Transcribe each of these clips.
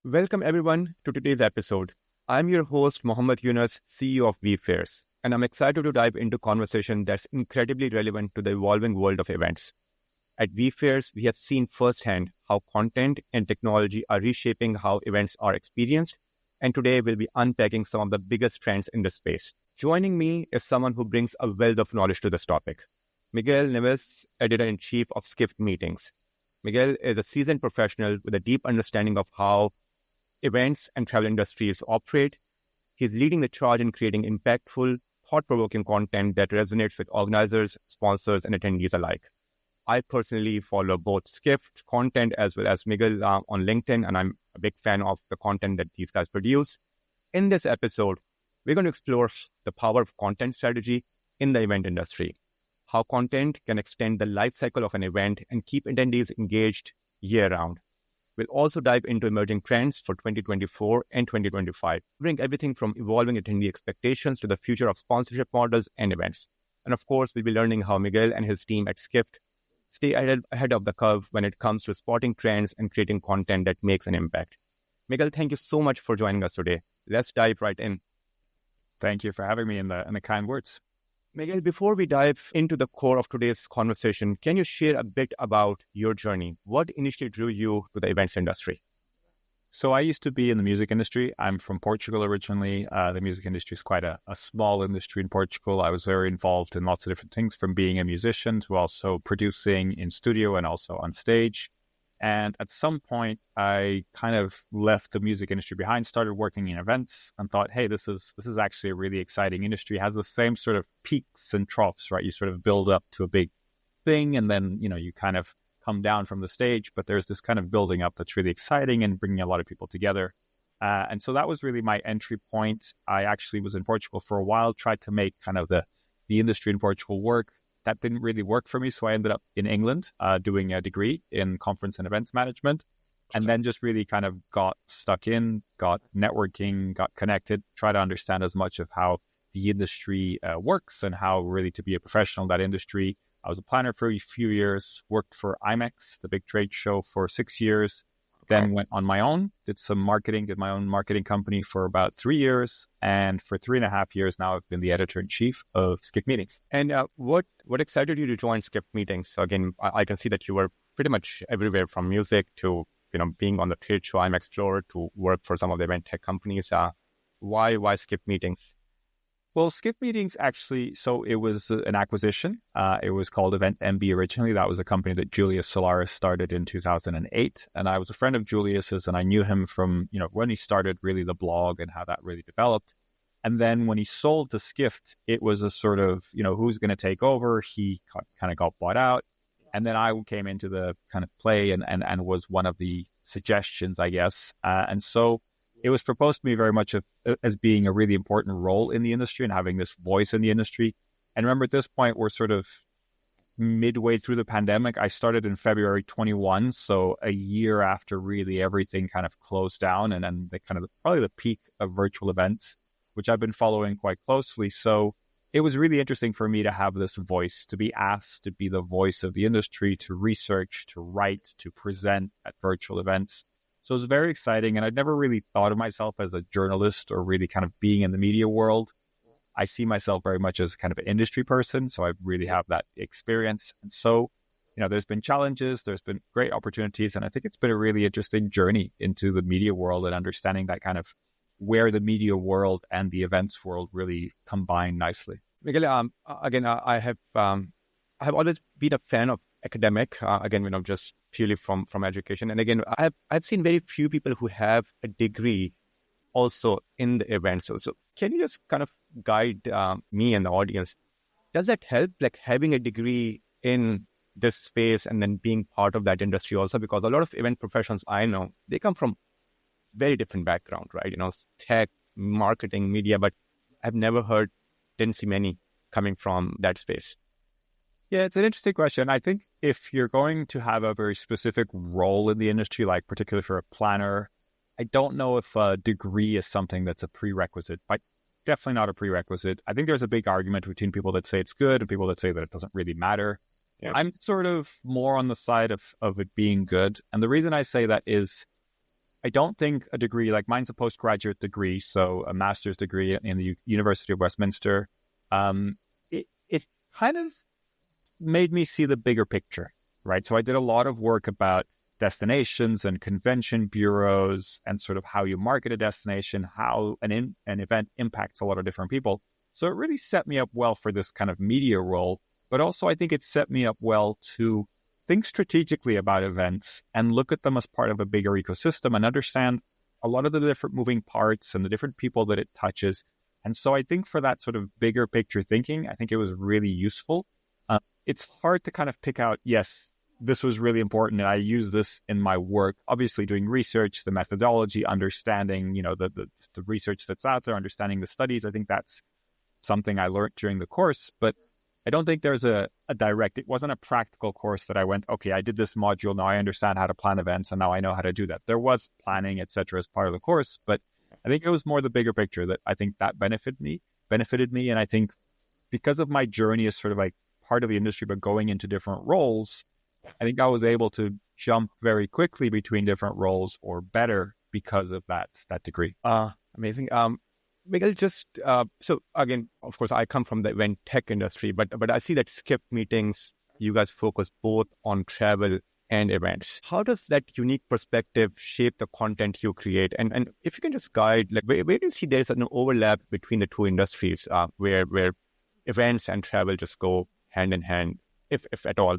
Welcome everyone to today's episode. I'm your host Mohammed Yunus, CEO of vFairs, and I'm excited to dive into conversation that's incredibly relevant to the evolving world of events. At vFairs, we have seen firsthand how content and technology are reshaping how events are experienced, and today we'll be unpacking some of the biggest trends in this space. Joining me is someone who brings a wealth of knowledge to this topic. Miguel Neves, Editor-in-Chief of Skift Meetings. Miguel is a seasoned professional with a deep understanding of how events and travel industries operate. He's leading the charge in creating impactful, thought-provoking content that resonates with organizers, sponsors, and attendees alike. I personally follow both Skift content as well as Miguel on LinkedIn, and I'm a big fan of the content that these guys produce. In this episode, we're going to explore the power of content strategy in the event industry, how content can extend the life cycle of an event and keep attendees engaged year-round. We'll also dive into emerging trends for 2024 and 2025, bring everything from evolving attendee expectations to the future of sponsorship models and events. And of course, we'll be learning how Miguel and his team at Skift stay ahead of the curve when it comes to spotting trends and creating content that makes an impact. Miguel, thank you so much for joining us today. Let's dive right in. Thank you for having me and the kind words. Miguel, before we dive into the core of today's conversation, can you share a bit about your journey? What initially drew you to the events industry? So I used to be in the music industry. I'm from Portugal originally. The music industry is quite a small industry in Portugal. I was very involved in lots of different things, from being a musician to also producing in studio and also on stage. And at some point, I kind of left the music industry behind, started working in events, and thought, hey, this is actually a really exciting industry. It has the same sort of peaks and troughs, right? You sort of build up to a big thing, and then, you kind of come down from the stage. But there's this kind of building up that's really exciting and bringing a lot of people together. And so that was really my entry point. I actually was in Portugal for a while, tried to make kind of the industry in Portugal work. That didn't really work for me. So I ended up in England doing a degree in conference and events management, and then just really kind of got stuck in, got networking, got connected, try to understand as much of how the industry works and how really to be a professional in that industry. I was a planner for a few years, worked for IMEX, the big trade show, for 6 years, then went on my own, did some marketing, did my own marketing company for about 3 years. And for 3.5 years now, I've been the editor-in-chief of Skift Meetings. And what excited you to join Skift Meetings? So again, I can see that you were pretty much everywhere, from music to being on the trade show IMEX floor to work for some of the event tech companies. Why Skift Meetings? Well, Skift Meetings actually, so it was an acquisition. It was called Event MB originally. That was a company that Julius Solaris started in 2008. And I was a friend of Julius's, and I knew him from, when he started really the blog and how that really developed. And then when he sold to Skift, it was a sort of, who's going to take over? He kind of got bought out. And then I came into the kind of play and was one of the suggestions, I guess. And so it was proposed to me very much as being a really important role in the industry and having this voice in the industry. And remember, at this point, we're sort of midway through the pandemic. I started in February 21, so a year after really everything kind of closed down, and then probably the peak of virtual events, which I've been following quite closely. So it was really interesting for me to have this voice, to be asked to be the voice of the industry, to research, to write, to present at virtual events. So it was very exciting, and I'd never really thought of myself as a journalist or really kind of being in the media world. I see myself very much as kind of an industry person, so I really have that experience. And so, there's been challenges, there's been great opportunities, and I think it's been a really interesting journey into the media world and understanding that kind of where the media world and the events world really combine nicely. Miguel, again, I have always been a fan of academic, just purely from education. And again, I've seen very few people who have a degree also in the event. So can you just kind of guide me and the audience? Does that help, like having a degree in this space and then being part of that industry also? Because a lot of event professionals I know, they come from very different background, right? Tech, marketing, media, but I've didn't see many coming from that space. Yeah, it's an interesting question. I think if you're going to have a very specific role in the industry, like particularly for a planner, I don't know if a degree is something that's a prerequisite, but definitely not a prerequisite. I think there's a big argument between people that say it's good and people that say that it doesn't really matter. Yeah. I'm sort of more on the side of it being good. And the reason I say that is I don't think a degree like mine's a postgraduate degree, so a master's degree in the University of Westminster. It kind of made me see the bigger picture, right? So I did a lot of work about destinations and convention bureaus and sort of how you market a destination, how an event impacts a lot of different people. So it really set me up well for this kind of media role, but also I think it set me up well to think strategically about events and look at them as part of a bigger ecosystem and understand a lot of the different moving parts and the different people that it touches. And so I think for that sort of bigger picture thinking, I think it was really useful. It's hard to kind of pick out, yes, this was really important and I use this in my work. Obviously doing research, the methodology, understanding, the research that's out there, understanding the studies. I think that's something I learned during the course, but I don't think there's a direct, it wasn't a practical course that I went, okay, I did this module, now I understand how to plan events and now I know how to do that. There was planning, etc., as part of the course, but I think it was more the bigger picture that I think that benefited me. And I think because of my journey as sort of like part of the industry, but going into different roles, I think I was able to jump very quickly between different roles or better because of that degree. Amazing. Miguel, so again, of course, I come from the event tech industry, but I see that Skip Meetings, you guys focus both on travel and events. How does that unique perspective shape the content you create? And if you can just guide, like where do you see there's an overlap between the two industries, where events and travel just go hand in hand, if at all?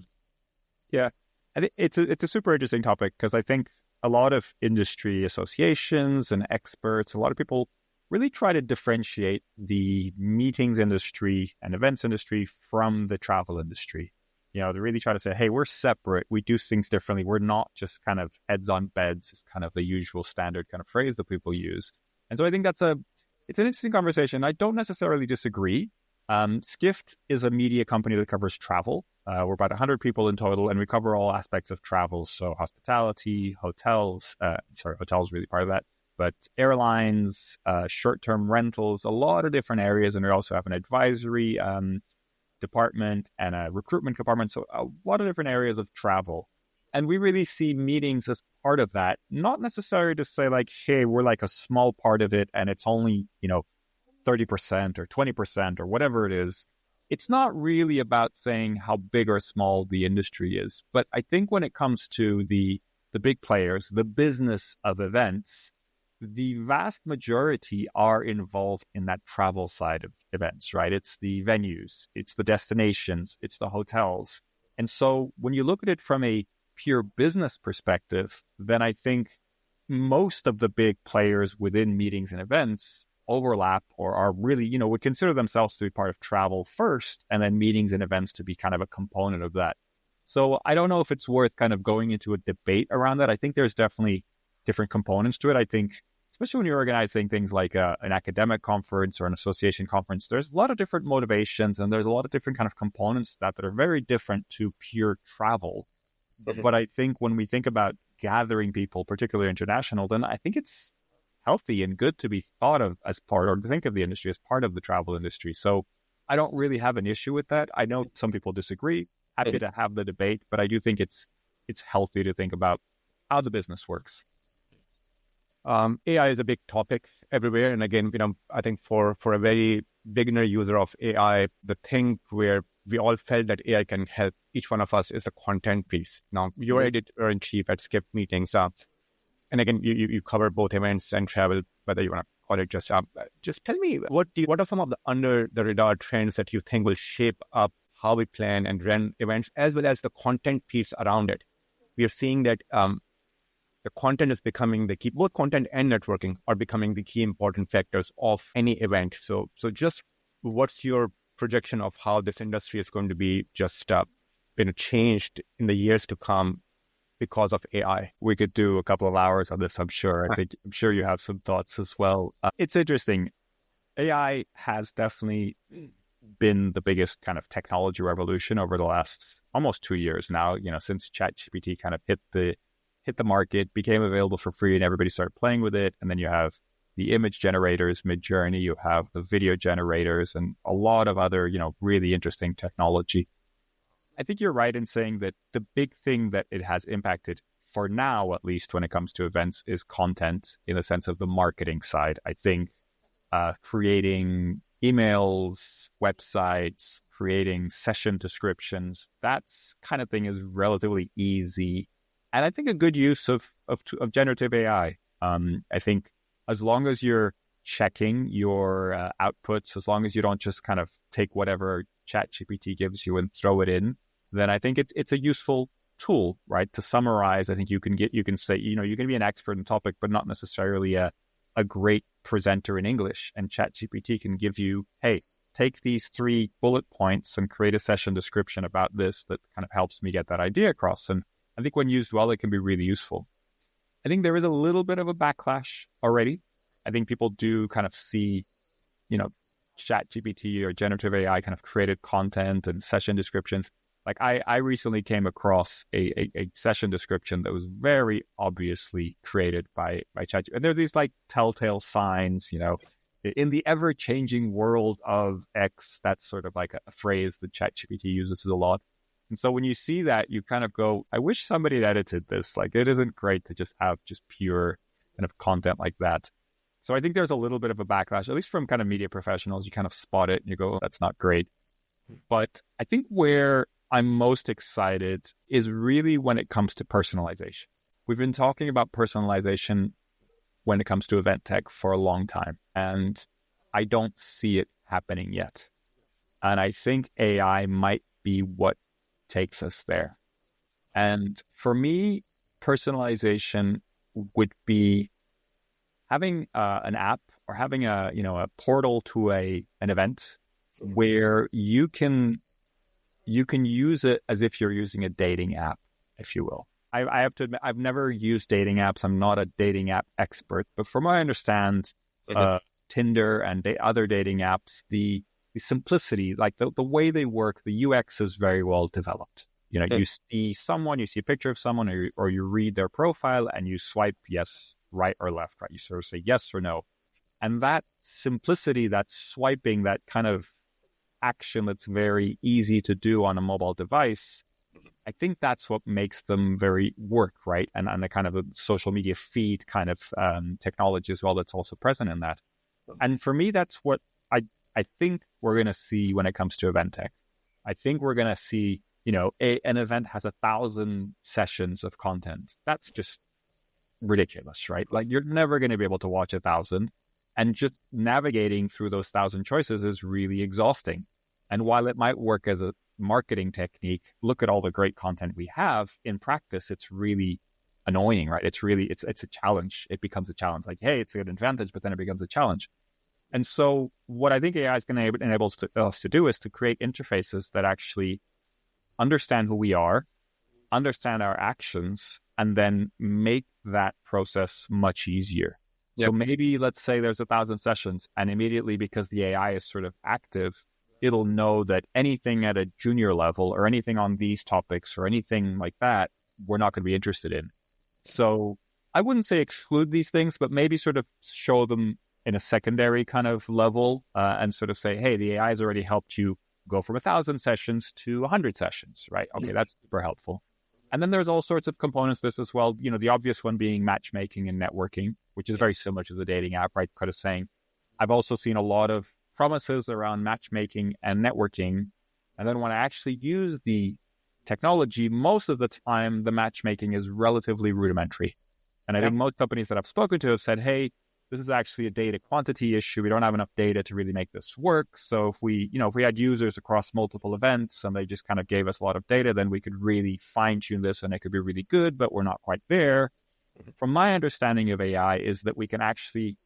Yeah, I think it's a super interesting topic because I think a lot of industry associations and experts, a lot of people really try to differentiate the meetings industry and events industry from the travel industry. They really try to say, hey, we're separate. We do things differently. We're not just kind of heads on beds. It's kind of the usual standard kind of phrase that people use. And so I think it's an interesting conversation. I don't necessarily disagree. Skift is a media company that covers travel. We're about 100 people in total, and we cover all aspects of travel. So hospitality, hotels, hotels really part of that, but airlines, short-term rentals, a lot of different areas. And we also have an advisory department and a recruitment department. So a lot of different areas of travel. And we really see meetings as part of that, not necessarily to say like, hey, we're like a small part of it and it's only, 30% or 20% or whatever it is. It's not really about saying how big or small the industry is. But I think when it comes to the big players, the business of events, the vast majority are involved in that travel side of events, right? It's the venues, it's the destinations, it's the hotels. And so when you look at it from a pure business perspective, then I think most of the big players within meetings and events overlap or are really, would consider themselves to be part of travel first, and then meetings and events to be kind of a component of that. So I don't know if it's worth kind of going into a debate around that. I think there's definitely different components to it. I think, especially when you're organizing things like an academic conference or an association conference, there's a lot of different motivations and there's a lot of different kind of components that are very different to pure travel. But I think when we think about gathering people, particularly international, then I think it's healthy and good to be thought of as part, or to think of the industry as part of the travel industry. So I don't really have an issue with that. I know some people disagree. Happy to have the debate, but I do think it's healthy to think about how the business works. AI is a big topic everywhere. And again, I think for a very beginner user of AI, the thing where we all felt that AI can help each one of us is the content piece. Now, you're editor-in-chief at Skip Meetings. And again, you cover both events and travel, whether you want to call it just tell me, what are some of the under-the-radar trends that you think will shape up how we plan and run events, as well as the content piece around it? We are seeing that the content is becoming the key. Both content and networking are becoming the key important factors of any event. So just what's your projection of how this industry is going to be just changed in the years to come because of AI? We could do a couple of hours on this, I'm sure. I'm sure you have some thoughts as well. It's interesting. AI has definitely been the biggest kind of technology revolution over the last almost 2 years now, since ChatGPT kind of hit the market, became available for free, and everybody started playing with it. And then you have the image generators, Midjourney, you have the video generators, and a lot of other, really interesting technology. I think you're right in saying that the big thing that it has impacted for now, at least when it comes to events, is content in the sense of the marketing side. I think creating emails, websites, creating session descriptions, that's kind of thing is relatively easy. And I think a good use of generative AI. I think as long as you're checking your outputs, as long as you don't just kind of take whatever ChatGPT gives you and throw it in, then I think it's a useful tool, right? To summarize, I think you can say, you can be an expert in the topic, but not necessarily a great presenter in English. And ChatGPT can give you, hey, take these 3 bullet points and create a session description about this that kind of helps me get that idea across. And I think when used well, it can be really useful. I think there is a little bit of a backlash already. I think people do kind of see, ChatGPT or generative AI kind of created content and session descriptions. Like I recently came across a session description that was very obviously created by ChatGPT. And there are these like telltale signs, in the ever-changing world of X. That's sort of like a phrase that ChatGPT uses a lot. And so when you see that, you kind of go, I wish somebody had edited this. Like, it isn't great to just have just pure kind of content like that. So I think there's a little bit of a backlash, at least from kind of media professionals. You kind of spot it and you go, oh, that's not great. But I think where I'm most excited is really when it comes to personalization. We've been talking about personalization when it comes to event tech for a long time, and I don't see it happening yet. And I think AI might be what takes us there. And for me, personalization would be having an app or having a portal to an event where you can use it as if you're using a dating app, if you will. I have to admit, I've never used dating apps. I'm not a dating app expert, but from what I understand, Tinder and other dating apps, the simplicity, like the way they work, the UX is very well developed. You see someone, you see a picture of someone, or you read their profile and you swipe yes, right, or left, right? You sort of say yes or no. And that simplicity, that swiping, that kind of action that's very easy to do on a mobile device, I think that's what makes them very work, right? And the kind of a social media feed kind of technology as well that's also present in that. And for me, that's what I think we're going to see when it comes to event tech. I think we're going to see, an event has 1,000 sessions of content. That's just ridiculous, right? Like, you're never going to be able to watch 1,000. And just navigating through those 1,000 choices is really exhausting. And while it might work as a marketing technique, look at all the great content we have. In practice, it's really annoying, right? It's a challenge. It becomes a challenge. Like, hey, it's an advantage, but then it becomes a challenge. And so what I think AI is going to enable us to do is to create interfaces that actually understand who we are, understand our actions, and then make that process much easier. Yep. So maybe let's say there's 1,000 sessions, and immediately, because the AI is sort of active, it'll know that anything at a junior level or anything on these topics or anything like that, we're not going to be interested in. So I wouldn't say exclude these things, but maybe sort of show them in a secondary kind of level and sort of say, hey, the AI has already helped you go from 1,000 sessions to 100 sessions, right? Okay, that's super helpful. And then there's all sorts of components to this as well. The obvious one being matchmaking and networking, which is very similar to the dating app, right? Kind of saying, I've also seen a lot of promises around matchmaking and networking. And then when I actually use the technology, most of the time, the matchmaking is relatively rudimentary. And I think most companies that I've spoken to have said, hey, this is actually a data quantity issue. We don't have enough data to really make this work. So if we had users across multiple events and they just kind of gave us a lot of data, then we could really fine tune this and it could be really good, but we're not quite there. From my understanding of AI is that we can actually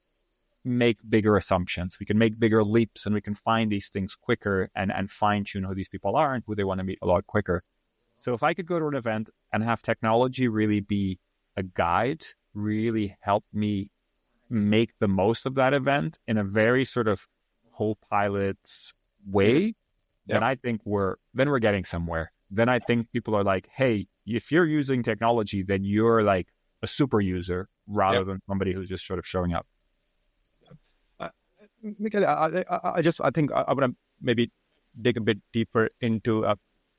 make bigger assumptions. We can make bigger leaps and we can find these things quicker and fine tune who these people are and who they want to meet a lot quicker. So if I could go to an event and have technology really be a guide, really help me make the most of that event in a very sort of co-pilot way, then I think we're getting somewhere. Then I think people are like, hey, if you're using technology, then you're like a super user rather than somebody who's just sort of showing up. Miguel, I think I want to maybe dig a bit deeper into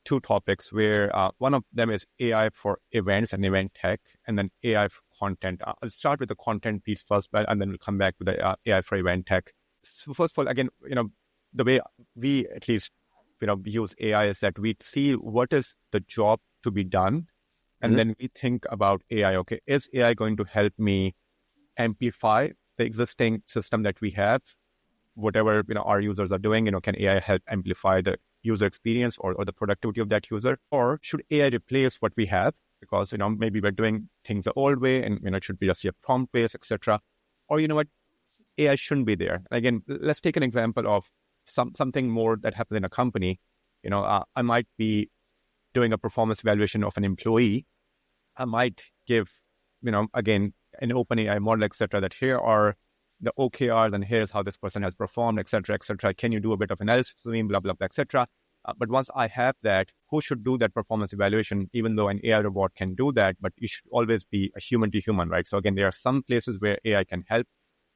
two topics where one of them is AI for events and event tech, and then AI for content. I'll start with the content piece first, and then we'll come back to the AI for event tech. So first of all, again, the way we at least, use AI is that we see what is the job to be done, and then we think about AI. Okay, is AI going to help me amplify the existing system that we have? Whatever our users are doing, can AI help amplify the user experience or the productivity of that user? Or should AI replace what we have? Because maybe we're doing things the old way, and it should be just a prompt based, etc. Or what, AI shouldn't be there. Again, let's take an example of something more that happens in a company. I might be doing a performance evaluation of an employee. I might give, again, an open AI model, etc., that here are the OKRs and here's how this person has performed, etc., etc. Can you do a bit of analysis for me, blah, blah, blah, etc. But once I have that, who should do that performance evaluation? Even though an AI robot can do that, but it should always be a human to human, right? So again, there are some places where AI can help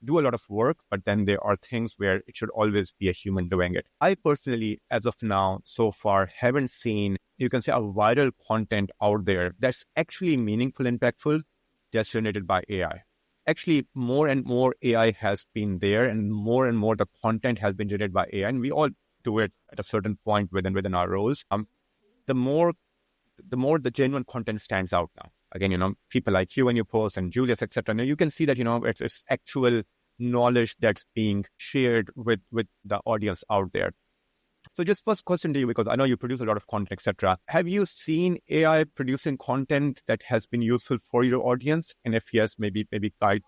do a lot of work, but then there are things where it should always be a human doing it. I personally, as of now, so far, haven't seen, you can say, a viral content out there that's actually meaningful, impactful, just generated by AI. Actually, more and more AI has been there, and more the content has been generated by AI, and we all do it at a certain point within our roles. The more the genuine content stands out now. Again, people like you and your post and Julius, etc. Now you can see that it's actual knowledge that's being shared with the audience out there. So just first question to you, because I know you produce a lot of content, etc. Have you seen AI producing content that has been useful for your audience? And if yes, maybe guide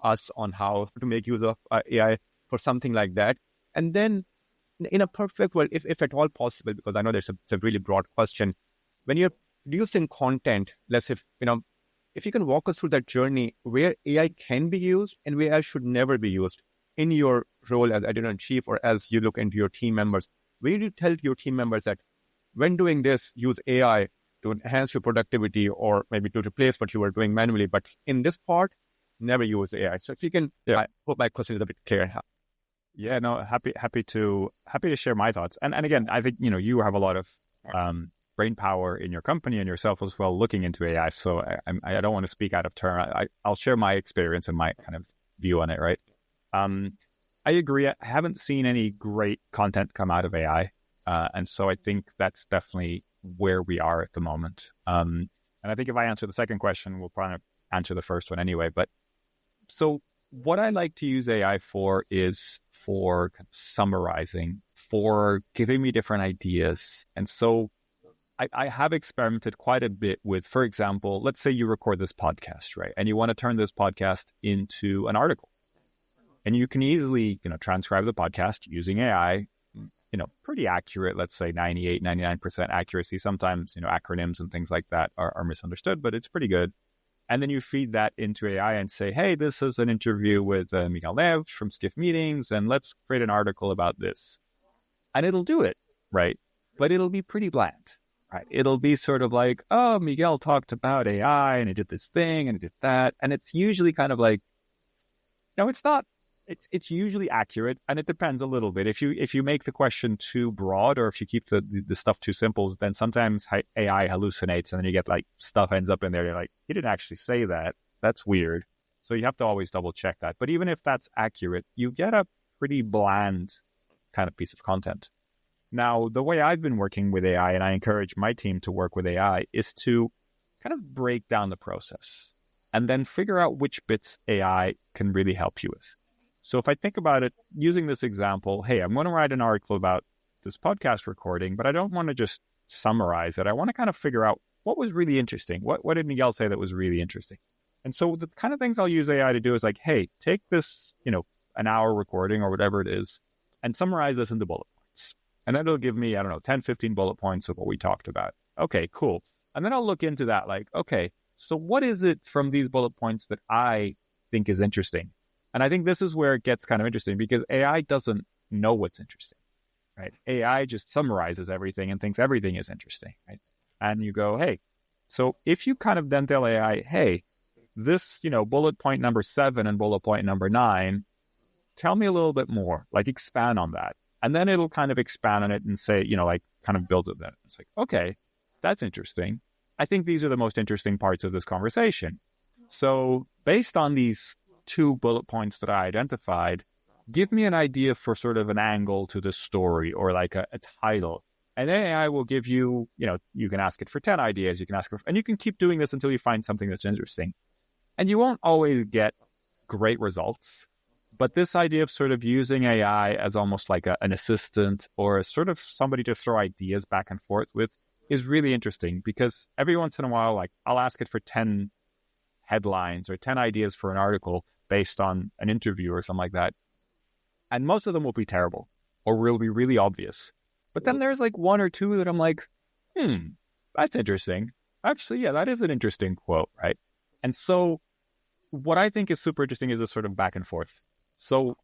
us on how to make use of AI for something like that. And then in a perfect world, if at all possible, because I know it's a really broad question, when you're producing content, let's say, if you can walk us through that journey where AI can be used and where AI should never be used in your role as editor-in-chief, or as you look into your team members, where do you tell your team members that when doing this, use AI to enhance your productivity or maybe to replace what you were doing manually, but in this part, never use AI. So if you can, I hope my question is a bit clear. Yeah, no, happy to share my thoughts. And again, I think, you have a lot of brain power in your company and yourself as well, looking into AI. So I don't want to speak out of turn. I'll share my experience and my kind of view on it, right? I agree. I haven't seen any great content come out of AI. And so I think that's definitely where we are at the moment. And I think if I answer the second question, we'll probably answer the first one anyway. But so what I like to use AI for is for summarizing, for giving me different ideas. And so I have experimented quite a bit with, for example, let's say you record this podcast, right? And you want to turn this podcast into an article. And you can easily, transcribe the podcast using AI, pretty accurate, let's say 98, 99% accuracy. Sometimes, acronyms and things like that are misunderstood, but it's pretty good. And then you feed that into AI and say, hey, this is an interview with Miguel from Skiff Meetings, and let's create an article about this. And it'll do it, right? But it'll be pretty bland, right? It'll be sort of like, oh, Miguel talked about AI, and he did this thing, and he did that. And it's usually kind of like, no, it's not. It's usually accurate, and it depends a little bit. If you make the question too broad, or if you keep the stuff too simple, then sometimes AI hallucinates, and then you get like stuff ends up in there. You're like, he didn't actually say that. That's weird. So you have to always double check that. But even if that's accurate, you get a pretty bland kind of piece of content. Now, the way I've been working with AI, and I encourage my team to work with AI, is to kind of break down the process and then figure out which bits AI can really help you with. So if I think about it, using this example, hey, I'm going to write an article about this podcast recording, but I don't want to just summarize it. I want to kind of figure out what was really interesting. What did Miguel say that was really interesting? And so the kind of things I'll use AI to do is like, hey, take this, an hour recording or whatever it is, and summarize this into bullet points. And then it'll give me, 10, 15 bullet points of what we talked about. Okay, cool. And then I'll look into that like, okay, so what is it from these bullet points that I think is interesting? And I think this is where it gets kind of interesting, because AI doesn't know what's interesting, right? AI just summarizes everything and thinks everything is interesting, right? And you go, hey, so if you kind of then tell AI, hey, this, bullet point number 7 and bullet point number 9, tell me a little bit more, like expand on that. And then it'll kind of expand on it and say, like kind of build it then. It's like, okay, that's interesting. I think these are the most interesting parts of this conversation. So based on these 2 bullet points that I identified, give me an idea for sort of an angle to the story or like a title. And then AI will give you, you can ask it for 10 ideas, and you can keep doing this until you find something that's interesting. And you won't always get great results. But this idea of sort of using AI as almost like an assistant or sort of somebody to throw ideas back and forth with is really interesting, because every once in a while, like I'll ask it for 10 headlines or 10 ideas for an article based on an interview or something like that. And most of them will be terrible or will be really obvious. But then there's like 1 or 2 that I'm like, that's interesting. Actually, yeah, that is an interesting quote, right? And so what I think is super interesting is this sort of back and forth. So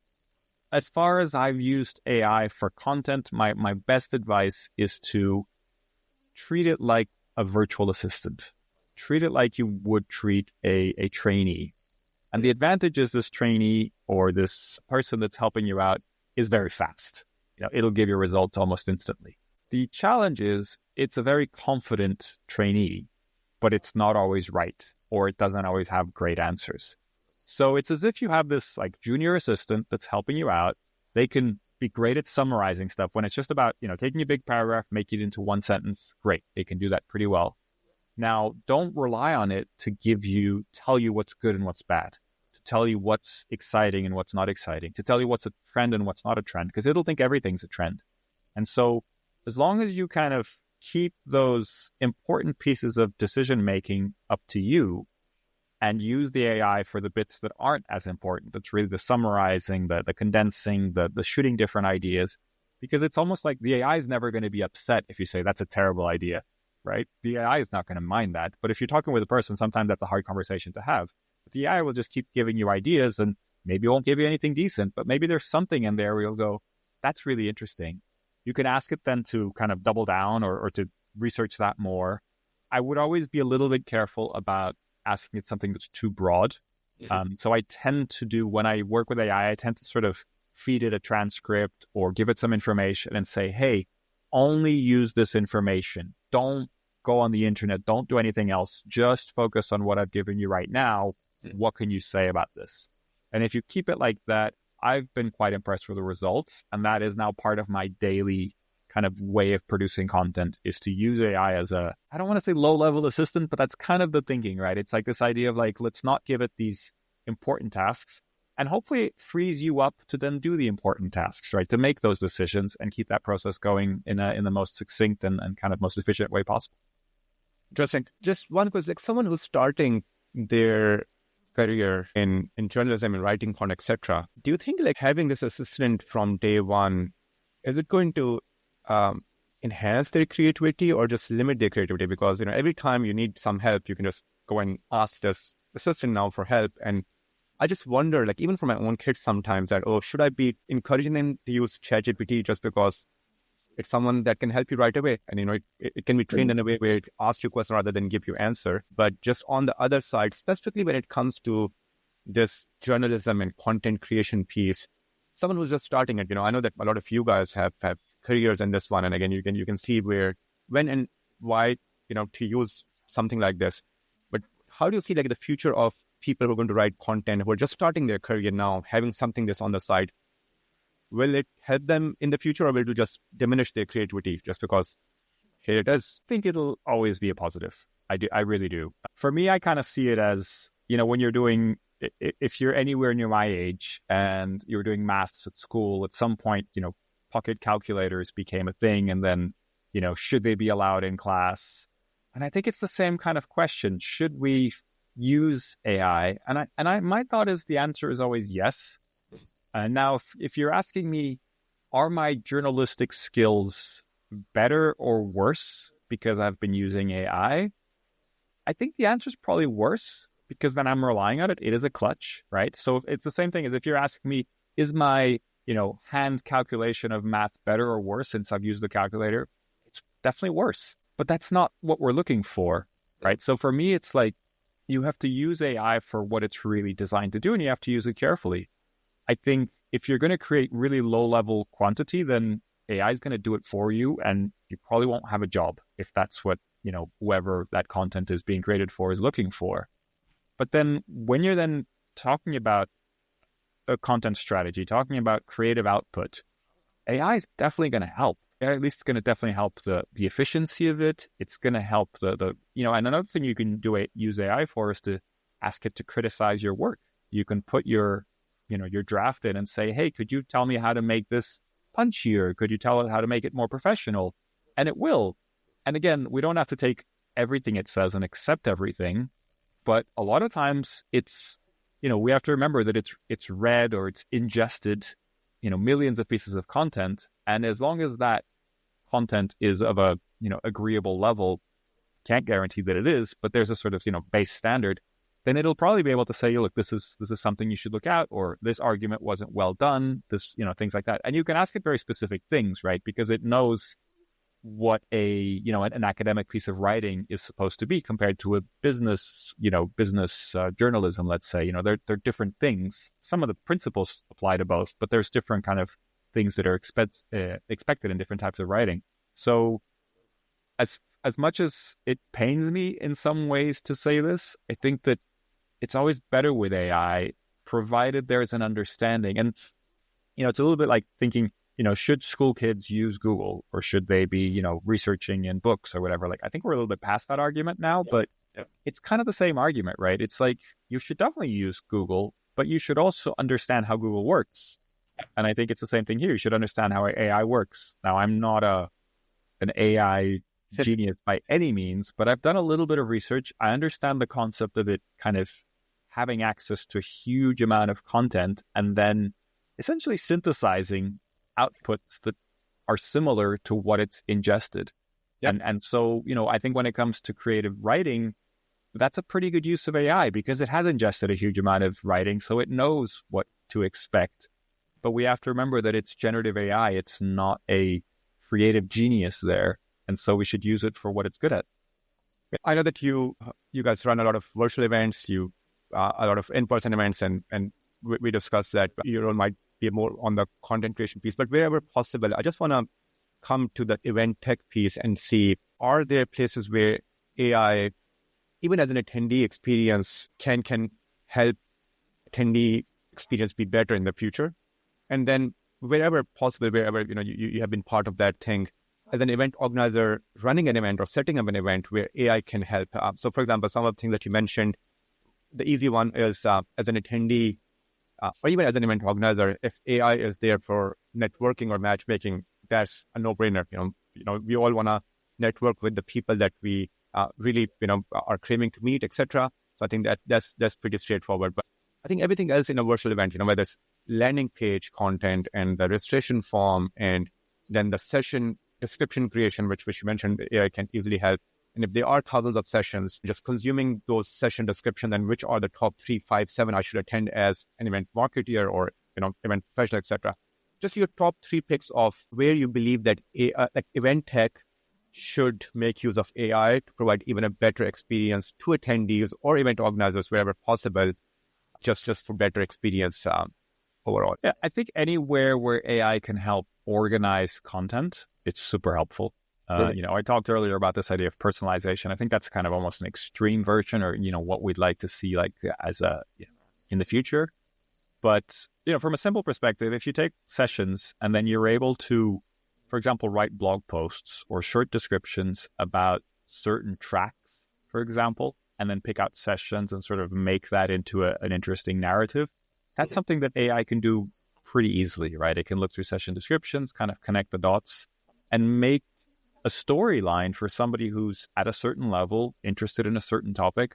as far as I've used AI for content, my best advice is to treat it like a virtual assistant. Treat it like you would treat a trainee. And the advantage is this trainee or this person that's helping you out is very fast. It'll give you results almost instantly. The challenge is it's a very confident trainee, but it's not always right, or it doesn't always have great answers. So it's as if you have this like junior assistant that's helping you out. They can be great at summarizing stuff. When it's just about, taking a big paragraph, make it into 1 sentence, great. They can do that pretty well. Now, don't rely on it to tell you what's good and what's bad, to tell you what's exciting and what's not exciting, to tell you what's a trend and what's not a trend, because it'll think everything's a trend. And so as long as you kind of keep those important pieces of decision-making up to you and use the AI for the bits that aren't as important, that's really the summarizing, the condensing, the shooting different ideas, because it's almost like the AI is never going to be upset if you say that's a terrible idea, right? The AI is not going to mind that. But if you're talking with a person, sometimes that's a hard conversation to have. But the AI will just keep giving you ideas, and maybe it won't give you anything decent, but maybe there's something in there where you'll go, that's really interesting. You can ask it then to kind of double down or to research that more. I would always be a little bit careful about asking it something that's too broad. So I tend to do, when I work with AI, I tend to sort of feed it a transcript or give it some information and say, hey, only use this information. Don't go on the internet. Don't do anything else. Just focus on what I've given you right now. What can you say about this? And if you keep it like that, I've been quite impressed with the results. And that is now part of my daily kind of way of producing content, is to use AI as I don't want to say low-level assistant, but that's kind of the thinking, right? It's like this idea of like, let's not give it these important tasks. And hopefully it frees you up to then do the important tasks, right? To make those decisions and keep that process going in the most succinct and kind of most efficient way possible. Interesting. Just one question, like someone who's starting their career in journalism and writing content, etc. Do you think like having this assistant from day one, is it going to enhance their creativity or just limit their creativity? Because, every time you need some help, you can just go and ask this assistant now for help. And I just wonder, like even for my own kids sometimes, that, should I be encouraging them to use ChatGPT just because it's someone that can help you right away? And, it can be trained in a way where it asks you a question rather than give you answer. But just on the other side, specifically when it comes to this journalism and content creation piece, someone who's just starting it, I know that a lot of you guys have careers in this one. And again, you can see when and why, to use something like this. But how do you see like the future of people who are going to write content, who are just starting their career now, having something this on the side? Will it help them in the future, or will it just diminish their creativity just because here it is? I think it'll always be a positive. I really do. For me, I kind of see it as, when you're doing, if you're anywhere near my age and you're doing maths at school, at some point, pocket calculators became a thing. And then, should they be allowed in class? And I think it's the same kind of question. Should we use AI? And my thought is the answer is always yes. And now, if you're asking me, are my journalistic skills better or worse because I've been using AI? I think the answer is probably worse, because then I'm relying on it. It is a clutch, right? So it's the same thing as if you're asking me, is my, hand calculation of math better or worse since I've used the calculator? It's definitely worse, but that's not what we're looking for, right? So for me, it's like, you have to use AI for what it's really designed to do, and you have to use it carefully. I think if you're going to create really low-level quantity, then AI is going to do it for you, and you probably won't have a job if that's what, whoever that content is being created for is looking for. But then when you're then talking about a content strategy, talking about creative output, AI is definitely going to help. At least it's going to definitely help the efficiency of it. It's going to help and another thing you can use AI for is to ask it to criticize your work. You can put your draft in and say, hey, could you tell me how to make this punchier? Could you tell it how to make it more professional? And it will. And again, we don't have to take everything it says and accept everything, but a lot of times it's, we have to remember that it's read or it's ingested, millions of pieces of content. And as long as that content is of a, agreeable level, can't guarantee that it is, but there's a sort of, base standard, then it'll probably be able to say, look, this is something you should look at, or this argument wasn't well done, this, things like that. And you can ask it very specific things, right? Because it knows what an academic piece of writing is supposed to be compared to a business journalism, let's say. They're different things. Some of the principles apply to both, but there's different kind of things that are expected in different types of writing. So as much as it pains me in some ways to say this, I think that it's always better with AI, provided there's an understanding. And, it's a little bit like thinking, should school kids use Google, or should they be, researching in books or whatever? Like, I think we're a little bit past that argument now, but it's kind of the same argument, right? It's like, you should definitely use Google, but you should also understand how Google works. And I think it's the same thing here. You should understand how AI works. Now, I'm not an AI genius by any means, but I've done a little bit of research. I understand the concept of it kind of having access to a huge amount of content and then essentially synthesizing outputs that are similar to what it's ingested. Yep. And so, I think when it comes to creative writing, that's a pretty good use of AI because it has ingested a huge amount of writing, so it knows what to expect. But we have to remember that it's generative AI. It's not a creative genius there. And so we should use it for what it's good at. I know that you guys run a lot of virtual events, a lot of in-person events, and we discussed that your role might be more on the content creation piece. But wherever possible, I just want to come to the event tech piece and see, are there places where AI, even as an attendee experience, can help attendee experience be better in the future? And then wherever possible, wherever you have been part of that thing, as an event organizer running an event or setting up an event where AI can help. So for example, some of the things that you mentioned, the easy one is as an attendee or even as an event organizer, if AI is there for networking or matchmaking, that's a no-brainer. We all want to network with the people that we really, are craving to meet, etc. So I think that's pretty straightforward. But I think everything else in a virtual event, whether it's landing page content and the registration form and then the session description creation, which you mentioned, AI can easily help. And if there are thousands of sessions, just consuming those session descriptions and which are the top 3, 5, 7 I should attend as an event marketer or event professional, etc. Just your top 3 picks of where you believe that event tech should make use of AI to provide even a better experience to attendees or event organizers wherever possible, just for better experience overall. Yeah, I think anywhere where AI can help organize content, it's super helpful. I talked earlier about this idea of personalization. I think that's kind of almost an extreme version, or what we'd like to see in the future. But from a simple perspective, if you take sessions and then you're able to, for example, write blog posts or short descriptions about certain tracks, for example, and then pick out sessions and sort of make that into an interesting narrative, that's something that AI can do pretty easily, right? It can look through session descriptions, kind of connect the dots, and make a storyline for somebody who's at a certain level, interested in a certain topic.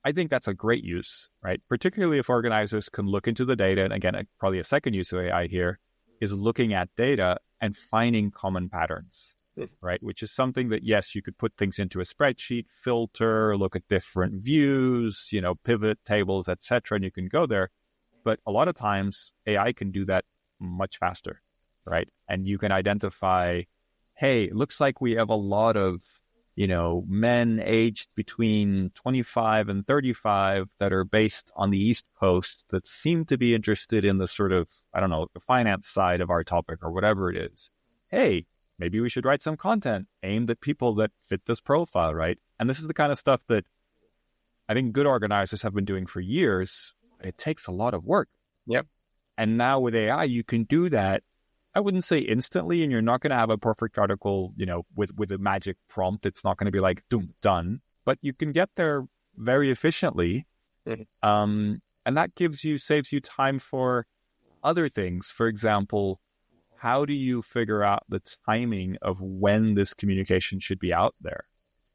I think that's a great use, right? Particularly if organizers can look into the data. And again, probably a second use of AI here is looking at data and finding common patterns, right? Which is something that, yes, you could put things into a spreadsheet, filter, look at different views, pivot tables, etc., and you can go there. But a lot of times AI can do that much faster, right? And you can identify, hey, it looks like we have a lot of, men aged between 25 and 35 that are based on the East Coast that seem to be interested in the sort of, the finance side of our topic or whatever it is. Hey, maybe we should write some content aimed at people that fit this profile, right? And this is the kind of stuff that I think good organizers have been doing for years. It takes a lot of work. Yep. And now with AI, you can do that. I wouldn't say instantly, and you're not going to have a perfect article, with a magic prompt. It's not going to be like, boom, done. But you can get there very efficiently. Mm-hmm. And that saves you time for other things. For example, how do you figure out the timing of when this communication should be out there?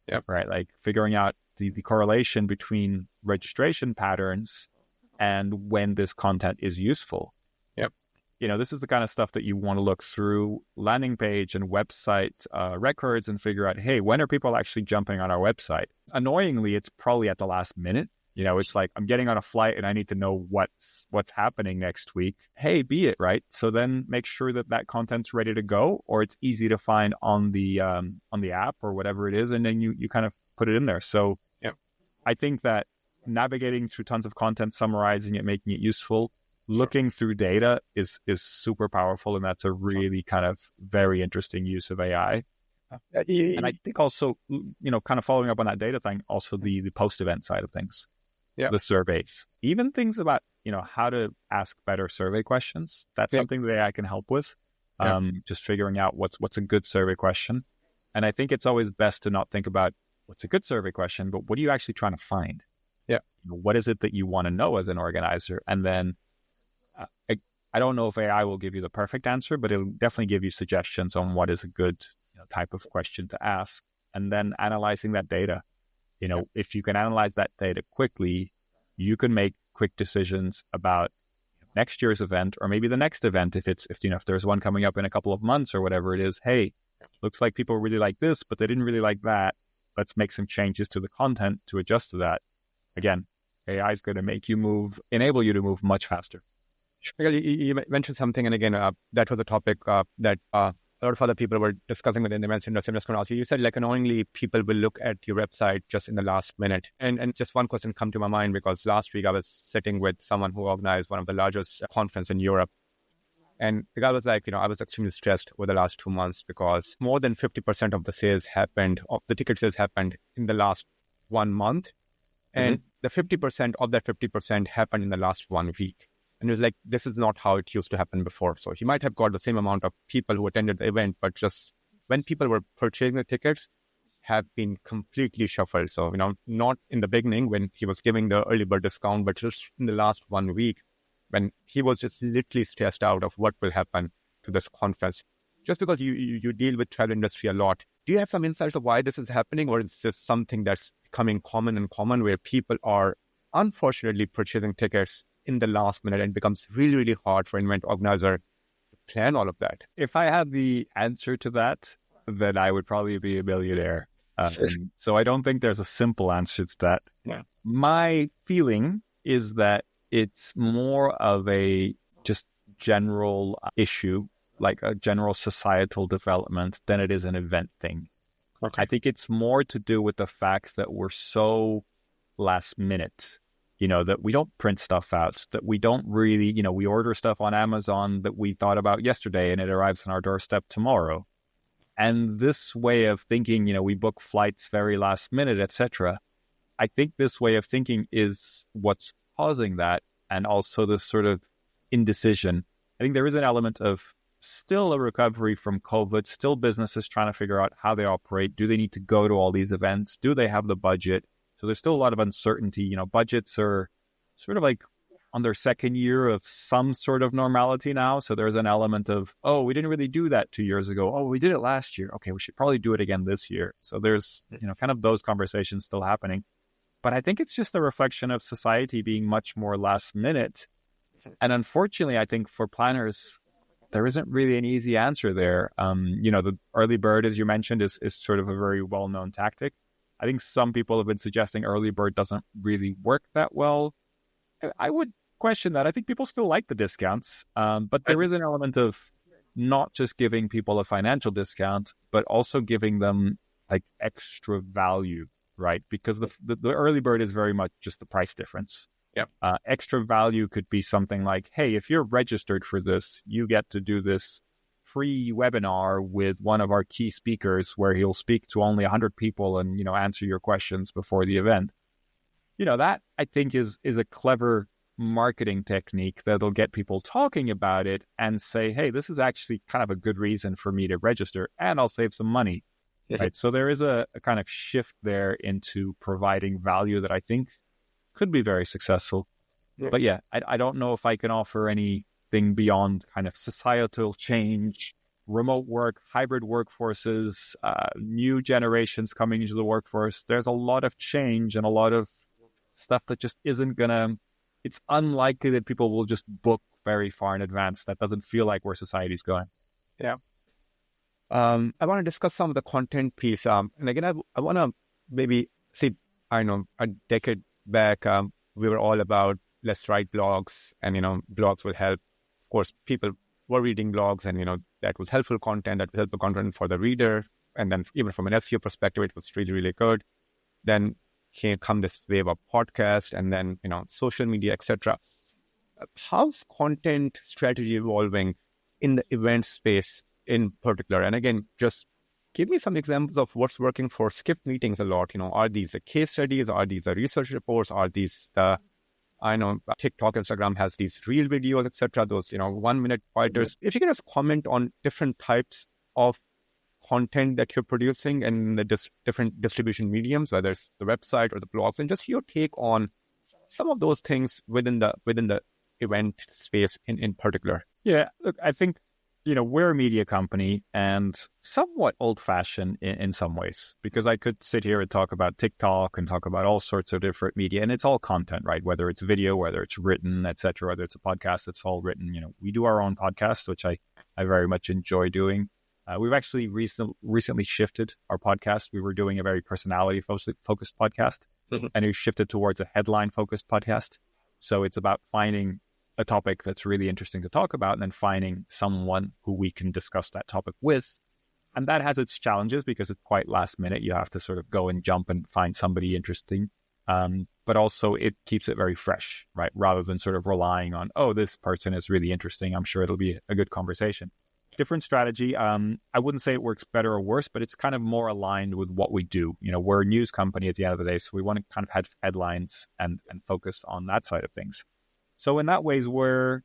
Yep. Right. Like figuring out the correlation between registration patterns and when this content is useful. Yep. This is the kind of stuff that you want to look through landing page and website records and figure out, hey, when are people actually jumping on our website? Annoyingly, it's probably at the last minute. It's like I'm getting on a flight and I need to know what's happening next week. Hey, be it, right? So then make sure that content's ready to go, or it's easy to find on the app or whatever it is, and then you kind of put it in there. So yep. I think that navigating through tons of content, summarizing it, making it useful, looking through data is super powerful, and that's a really kind of very interesting use of AI. And I think also, kind of following up on that data thing, also the post-event side of things. Yeah. The surveys, even things about, how to ask better survey questions. That's something that AI can help with. Just figuring out what's a good survey question. And I think it's always best to not think about what's a good survey question, but what are you actually trying to find? Yeah. What is it that you want to know as an organizer? And then I don't know if AI will give you the perfect answer, but it'll definitely give you suggestions on what is a good type of question to ask. And then analyzing that data. If you can analyze that data quickly, you can make quick decisions about next year's event, or maybe the next event. If there's one coming up in a couple of months or whatever it is, hey, looks like people really like this, but they didn't really like that. Let's make some changes to the content to adjust to that. Again, AI is going to enable you to move much faster. Miguel, you mentioned something, and again, that was a topic that a lot of other people were discussing within the events industry. I'm just going to ask you, you said like annoyingly people will look at your website just in the last minute. And just one question come to my mind, because last week I was sitting with someone who organized one of the largest conference in Europe. And the guy was like, I was extremely stressed over the last 2 months because more than 50% of the ticket sales happened in the last 1 month. And the 50% of that 50% happened in the last 1 week. And it was like, this is not how it used to happen before. So he might have got the same amount of people who attended the event, but just when people were purchasing the tickets, have been completely shuffled. So, not in the beginning when he was giving the early bird discount, but just in the last 1 week when he was just literally stressed out of what will happen to this conference. Just because you deal with travel industry a lot, do you have some insights of why this is happening, or is this something that's becoming common where people are unfortunately purchasing tickets in the last minute and it becomes really, really hard for an event organizer to plan all of that? If I had the answer to that, then I would probably be a millionaire. So I don't think there's a simple answer to that. Yeah. My feeling is that it's more of a just general issue, like a general societal development, than it is an event thing. Okay. I think it's more to do with the fact that we're so last minute, that we don't print stuff out, that we don't really, we order stuff on Amazon that we thought about yesterday and it arrives on our doorstep tomorrow. And this way of thinking, we book flights very last minute, etc. I think this way of thinking is what's causing that, and also this sort of indecision. I think there is an element of still a recovery from COVID, still businesses trying to figure out how they operate. Do they need to go to all these events? Do they have the budget? So there's still a lot of uncertainty. Budgets are sort of like on their second year of some sort of normality now. So there's an element of, oh, we didn't really do that 2 years ago. Oh, we did it last year. Okay, we should probably do it again this year. So there's, kind of those conversations still happening. But I think it's just a reflection of society being much more last minute. And unfortunately, I think for planners, there isn't really an easy answer there. The early bird, as you mentioned, is sort of a very well-known tactic. I think some people have been suggesting early bird doesn't really work that well. I would question that. I think people still like the discounts, but there is an element of not just giving people a financial discount, but also giving them like extra value, right? Because the early bird is very much just the price difference. Yep. Extra value could be something like, hey, if you're registered for this, you get to do this free webinar with one of our key speakers where he'll speak to only 100 people and, answer your questions before the event. That I think is a clever marketing technique that'll get people talking about it and say, hey, this is actually kind of a good reason for me to register and I'll save some money. Right. So there is a kind of shift there into providing value that I think could be very successful. Yeah. But yeah, I don't know if I can offer anything beyond kind of societal change, remote work, hybrid workforces, new generations coming into the workforce. There's a lot of change and a lot of stuff that just isn't it's unlikely that people will just book very far in advance. That doesn't feel like where society's going. Yeah. I want to discuss some of the content piece. And again, I want to maybe see, I know a decade back, we were all about let's write blogs and, blogs will help. Of course, people were reading blogs and, that was helpful content, for the reader. And then even from an SEO perspective, it was really, really good. Then came this wave of podcast and then, social media, etc. How's content strategy evolving in the event space in particular? And again, just give me some examples of what's working for Skift meetings a lot. Are these the case studies? Are these the research reports? Are these I know TikTok, Instagram has these reel videos, etc. Those, 1 minute pointers. If you can just comment on different types of content that you're producing and the different distribution mediums, whether it's the website or the blogs, and just your take on some of those things within the event space in particular. Yeah, look, I think, we're a media company and somewhat old-fashioned in some ways, because I could sit here and talk about TikTok and talk about all sorts of different media, and it's all content, right? Whether it's video, whether it's written, etc., whether it's a podcast, it's all written. We do our own podcast, which I very much enjoy doing. We've actually recently shifted our podcast. We were doing a very personality-focused podcast, and we've shifted towards a headline-focused podcast. So it's about finding a topic that's really interesting to talk about and then finding someone who we can discuss that topic with. And that has its challenges because it's quite last minute. You have to sort of go and jump and find somebody interesting. But also it keeps it very fresh, right? Rather than sort of relying on, this person is really interesting. I'm sure it'll be a good conversation. Different strategy. I wouldn't say it works better or worse, but it's kind of more aligned with what we do. We're a news company at the end of the day, so we want to kind of have headlines and focus on that side of things. So in that ways, we're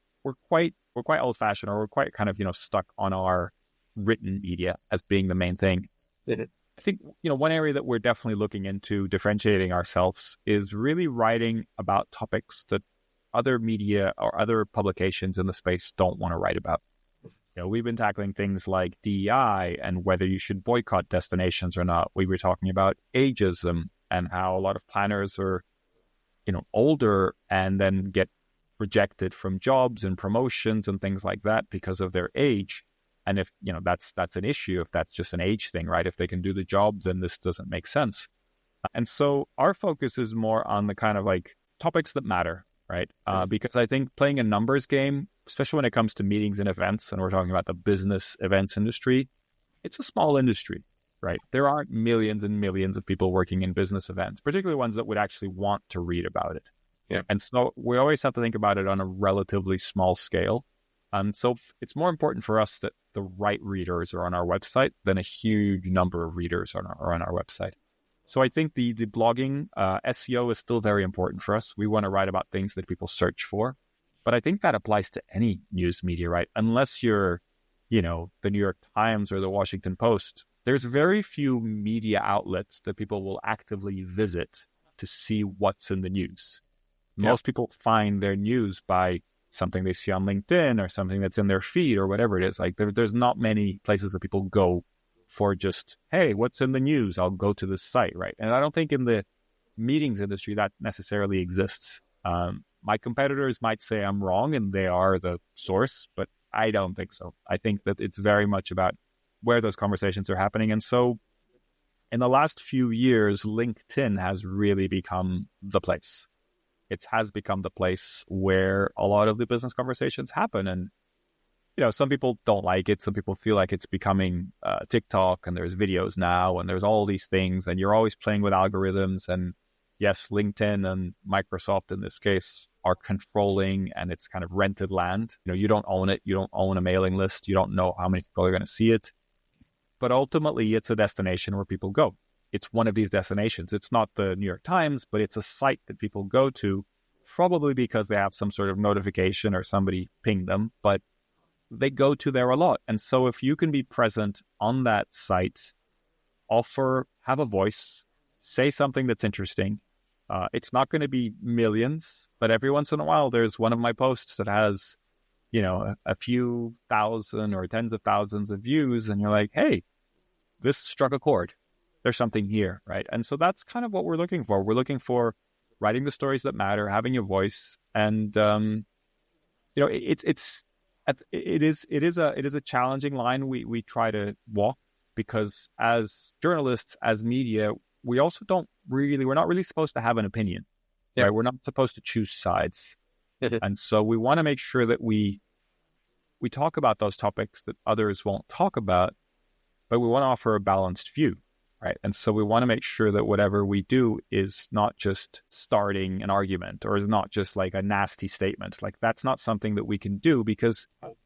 quite old fashioned, or we're quite kind of stuck on our written media as being the main thing. I think one area that we're definitely looking into differentiating ourselves is really writing about topics that other media or other publications in the space don't want to write about. We've been tackling things like DEI and whether you should boycott destinations or not. We were talking about ageism and how a lot of planners are, older and then get rejected from jobs and promotions and things like that because of their age. And if, that's an issue, if that's just an age thing, right? If they can do the job, then this doesn't make sense. And so our focus is more on the kind of like topics that matter, right? Because I think playing a numbers game, especially when it comes to meetings and events, and we're talking about the business events industry, it's a small industry, right? There aren't millions and millions of people working in business events, particularly ones that would actually want to read about it. Yeah. And so we always have to think about it on a relatively small scale. And so it's more important for us that the right readers are on our website than a huge number of readers are on our website. So I think the blogging, SEO is still very important for us. We want to write about things that people search for. But I think that applies to any news media, right? Unless you're, the New York Times or the Washington Post, there's very few media outlets that people will actively visit to see what's in the news. Most people find their news by something they see on LinkedIn or something that's in their feed or whatever it is. Like there's not many places that people go for just, hey, what's in the news? I'll go to this site, right? And I don't think in the meetings industry that necessarily exists. My competitors might say I'm wrong and they are the source, but I don't think so. I think that it's very much about where those conversations are happening. And so in the last few years, LinkedIn has really become the place. It has become the place where a lot of the business conversations happen. And, some people don't like it. Some people feel like it's becoming TikTok, and there's videos now and there's all these things and you're always playing with algorithms. And yes, LinkedIn and Microsoft in this case are controlling and it's kind of rented land. You don't own it. You don't own a mailing list. You don't know how many people are going to see it. But ultimately, it's a destination where people go. It's one of these destinations. It's not the New York Times, but it's a site that people go to, probably because they have some sort of notification or somebody pinged them, but they go to there a lot. And so if you can be present on that site, have a voice, say something that's interesting. It's not going to be millions, but every once in a while, there's one of my posts that has, a few thousand or tens of thousands of views. And you're like, hey, this struck a chord. There's something here, right? And so that's kind of what we're looking for. We're looking for writing the stories that matter, having a voice. And, it is a challenging line we try to walk, because as journalists, as media, we're not really supposed to have an opinion, right? We're not supposed to choose sides. And so we want to make sure that we talk about those topics that others won't talk about, but we want to offer a balanced view, right? And so we want to make sure that whatever we do is not just starting an argument or is not just like a nasty statement. Like, that's not something that we can do,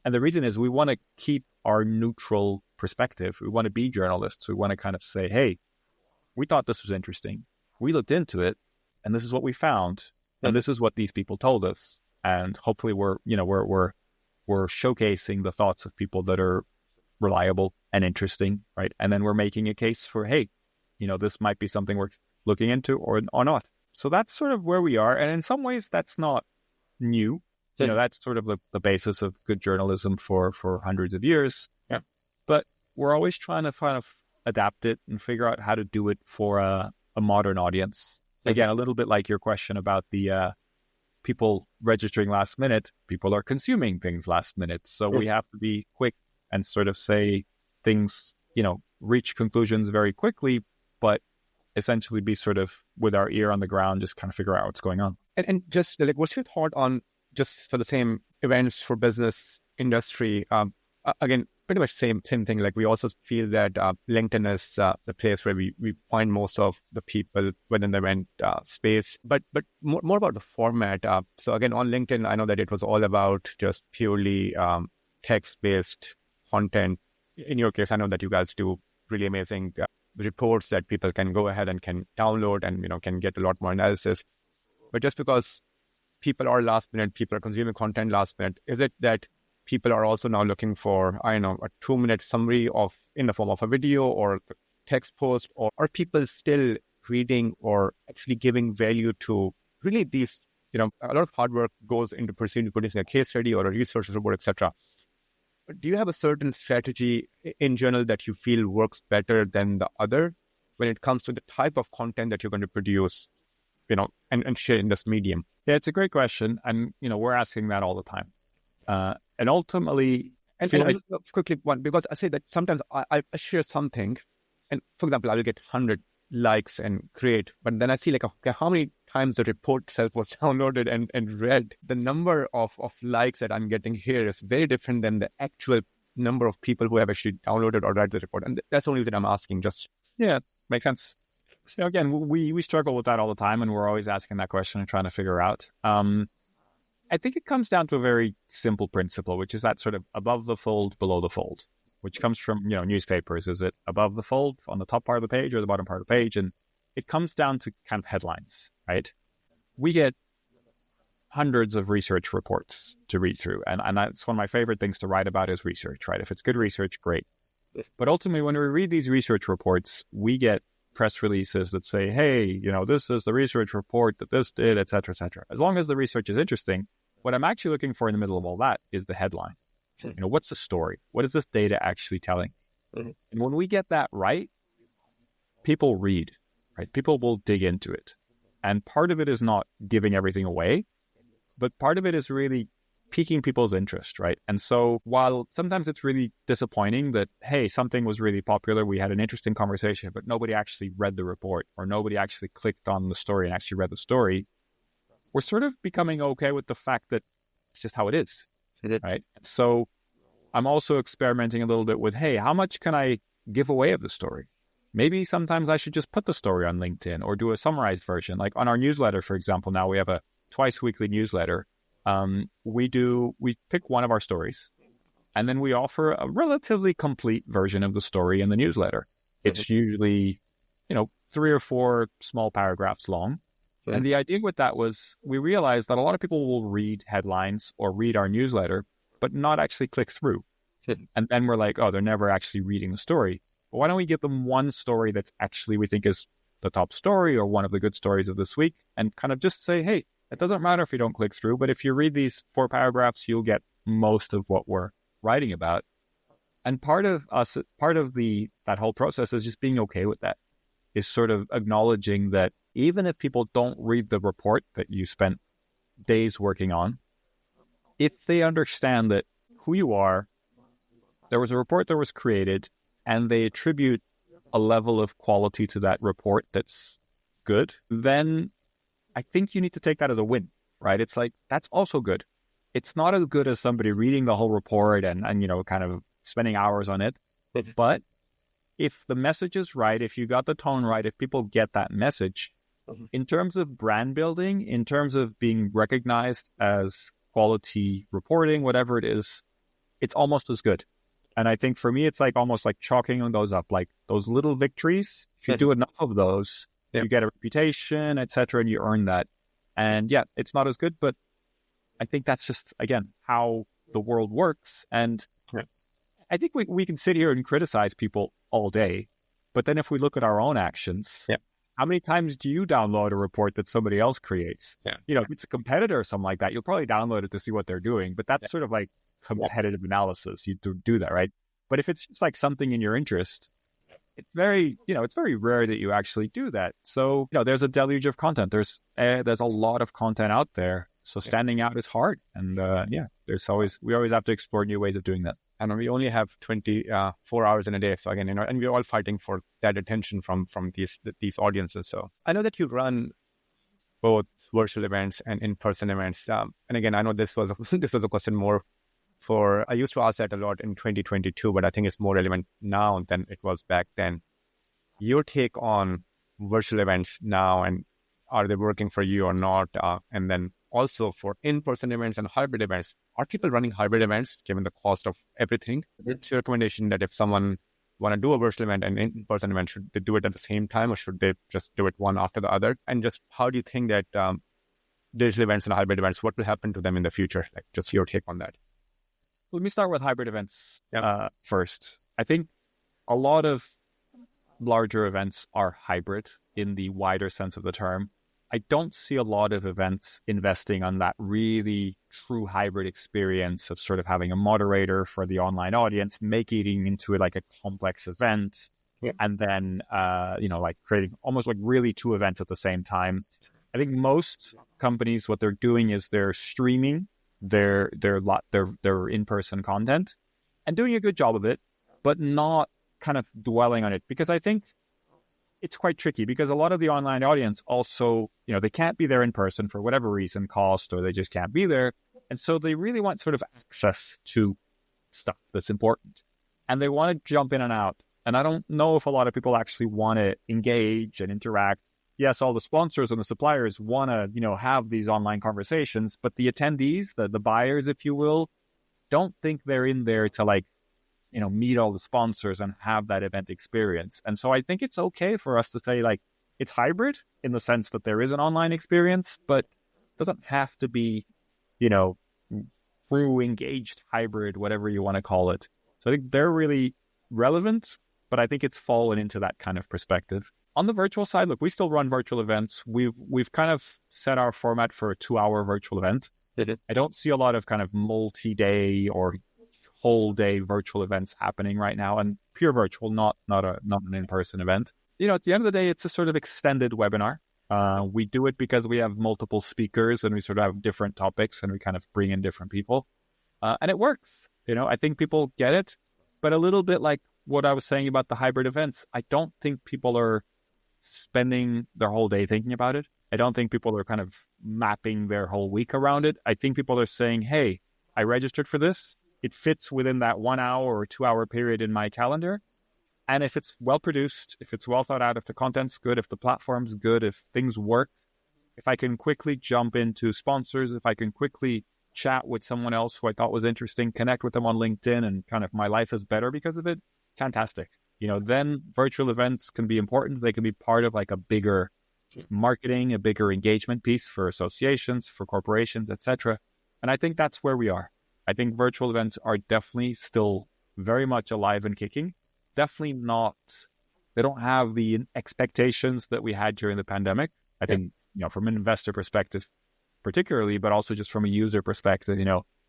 and the reason is we want to keep our neutral perspective. We want to be journalists. We want to kind of say, hey, we thought this was interesting. We looked into it, and this is what we found, and this is what these people told us. And hopefully we're showcasing the thoughts of people that are reliable and interesting, right? And then we're making a case for, hey, this might be something worth looking into or not. So that's sort of where we are. And in some ways, that's not new. That's sort of the basis of good journalism for hundreds of years. Yeah. But we're always trying to kind of adapt it and figure out how to do it for a modern audience. Again, a little bit like your question about the people registering last minute. People are consuming things last minute. So we have to be quick and sort of say things, reach conclusions very quickly, but essentially be sort of with our ear on the ground, just kind of figure out what's going on. And just like, what's your thought on, just for the same events for business industry? Again, pretty much same thing. Like, we also feel that LinkedIn is the place where we find most of the people within the event space. But more about the format. So again, on LinkedIn, I know that it was all about just purely text-based content. In your case, I know that you guys do really amazing reports that people can go ahead and can download and can get a lot more analysis. But just because people are last minute, people are consuming content last minute, is it that people are also now looking for, a 2-minute summary in the form of a video or the text post, or are people still reading or actually giving value to really these, a lot of hard work goes into producing a case study or a research report, etc. But do you have a certain strategy in general that you feel works better than the other when it comes to the type of content that you're going to produce, and share in this medium? Yeah, it's a great question. And, we're asking that all the time. And ultimately, quickly one, because I say that sometimes I share something, and for example, I will get 100 likes and great, but then I see like, okay, how many times the report itself was downloaded and read? The number of likes that I'm getting here is very different than the actual number of people who have actually downloaded or read the report. And that's the only reason I'm asking. Makes sense. So again, we struggle with that all the time, and we're always asking that question and trying to figure out. I think it comes down to a very simple principle, which is that sort of above the fold, below the fold, which comes from, newspapers. Is it above the fold on the top part of the page or the bottom part of the page? And it comes down to kind of headlines, right? We get hundreds of research reports to read through. And that's one of my favorite things to write about is research, right? If it's good research, great. But ultimately, when we read these research reports, we get press releases that say, hey, this is the research report that this did, et cetera, et cetera. As long as the research is interesting, what I'm actually looking for in the middle of all that is the headline. What's the story? What is this data actually telling? Mm-hmm. And when we get that right, people read, right? People will dig into it. And part of it is not giving everything away, but part of it is really piquing people's interest, right? And so while sometimes it's really disappointing that, hey, something was really popular, we had an interesting conversation, but nobody actually read the report or nobody actually clicked on the story and actually read the story, we're sort of becoming okay with the fact that it's just how it is, right? So I'm also experimenting a little bit with, hey, how much can I give away of the story? Maybe sometimes I should just put the story on LinkedIn or do a summarized version. Like on our newsletter, for example, now we have a twice weekly newsletter, we pick one of our stories, and then we offer a relatively complete version of the story in the newsletter. It's usually, 3 or 4 small paragraphs long. And the idea with that was we realized that a lot of people will read headlines or read our newsletter, but not actually click through. And then we're like, oh, they're never actually reading the story. But why don't we give them one story that's actually we think is the top story or one of the good stories of this week, and kind of just say, hey, it doesn't matter if you don't click through, but if you read these 4 paragraphs, you'll get most of what we're writing about. And part of that whole process is just being okay with that, is sort of acknowledging that even if people don't read the report that you spent days working on, if they understand that who you are, there was a report that was created, and they attribute a level of quality to that report that's good, then I think you need to take that as a win, right? It's like, that's also good. It's not as good as somebody reading the whole report and kind of spending hours on it. But if the message is right, if you got the tone right, if people get that message, in terms of brand building, in terms of being recognized as quality reporting, whatever it is, it's almost as good. And I think for me, it's like almost like chalking those up, like those little victories. If you do enough of those, you get a reputation, etc., and you earn that. And yeah, it's not as good, but I think that's just, again, how the world works. And I think we can sit here and criticize people all day, but then if we look at our own actions, how many times do you download a report that somebody else creates? If it's a competitor or something like that, you'll probably download it to see what they're doing, but that's sort of like competitive analysis. You do that, right? But if it's just like something in your interest, it's very rare that you actually do that. So, there's a deluge of content. There's a lot of content out there. So standing out is hard. And we always have to explore new ways of doing that. And we only have 24 hours in a day. So again, and we're all fighting for that attention from these audiences. So I know that you run both virtual events and in-person events. And again, I know this was a question more I used to ask that a lot in 2022, but I think it's more relevant now than it was back then. Your take on virtual events now, and are they working for you or not? And then also for in-person events and hybrid events, are people running hybrid events given the cost of everything? What's your recommendation that if someone want to do a virtual event and in-person event, should they do it at the same time, or should they just do it one after the other? And just how do you think that digital events and hybrid events, what will happen to them in the future? Like, just your take on that. Let me start with hybrid events first. I think a lot of larger events are hybrid in the wider sense of the term. I don't see a lot of events investing on that really true hybrid experience of sort of having a moderator for the online audience, making it into like a complex event, and then, like creating almost like really 2 events at the same time. I think most companies, what they're doing is they're streaming their in-person content and doing a good job of it, but not kind of dwelling on it, because I think it's quite tricky, because a lot of the online audience also, they can't be there in person for whatever reason, cost, or they just can't be there. And so they really want sort of access to stuff that's important, and they want to jump in and out. And I don't know if a lot of people actually want to engage and interact. Yes, all the sponsors and the suppliers want to, have these online conversations, but the attendees, the buyers, if you will, don't think they're in there to meet all the sponsors and have that event experience. And so I think it's okay for us to say it's hybrid in the sense that there is an online experience, but it doesn't have to be, true engaged hybrid, whatever you want to call it. So I think they're really relevant, but I think it's fallen into that kind of perspective. On the virtual side, look, we still run virtual events. We've kind of set our format for a 2-hour virtual event. I don't see a lot of kind of multi-day or whole day virtual events happening right now, and pure virtual, not an in-person event. At the end of the day, it's a sort of extended webinar. We do it because we have multiple speakers and we sort of have different topics and we kind of bring in different people. And it works. I think people get it, but a little bit like what I was saying about the hybrid events, I don't think people are spending their whole day thinking about it. I don't think people are kind of mapping their whole week around it. I think people are saying, hey, I registered for this. It fits within that 1 hour or 2 hour period in my calendar. And if it's well produced, if it's well thought out, if the content's good, if the platform's good, if things work, if I can quickly jump into sponsors, if I can quickly chat with someone else who I thought was interesting, connect with them on LinkedIn, and kind of my life is better because of it, fantastic. Then virtual events can be important. They can be part of like a bigger marketing, a bigger engagement piece for associations, for corporations, etc. And I think that's where we are. I think virtual events are definitely still very much alive and kicking. Definitely not, they don't have the expectations that we had during the pandemic. I think, from an investor perspective, particularly, but also just from a user perspective,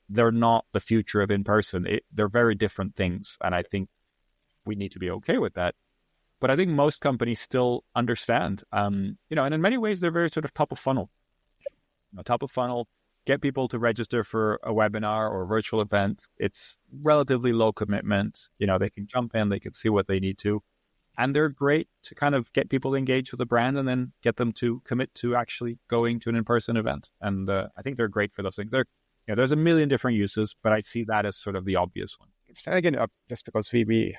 they're not the future of in-person. They're very different things. And I think we need to be okay with that. But I think most companies still understand, and in many ways, they're very sort of top of funnel. Top of funnel, get people to register for a webinar or a virtual event. It's relatively low commitment. They can jump in, they can see what they need to. And they're great to kind of get people engaged with the brand and then get them to commit to actually going to an in-person event. And I think they're great for those things. There's a million different uses, but I see that as sort of the obvious one. And again, just because we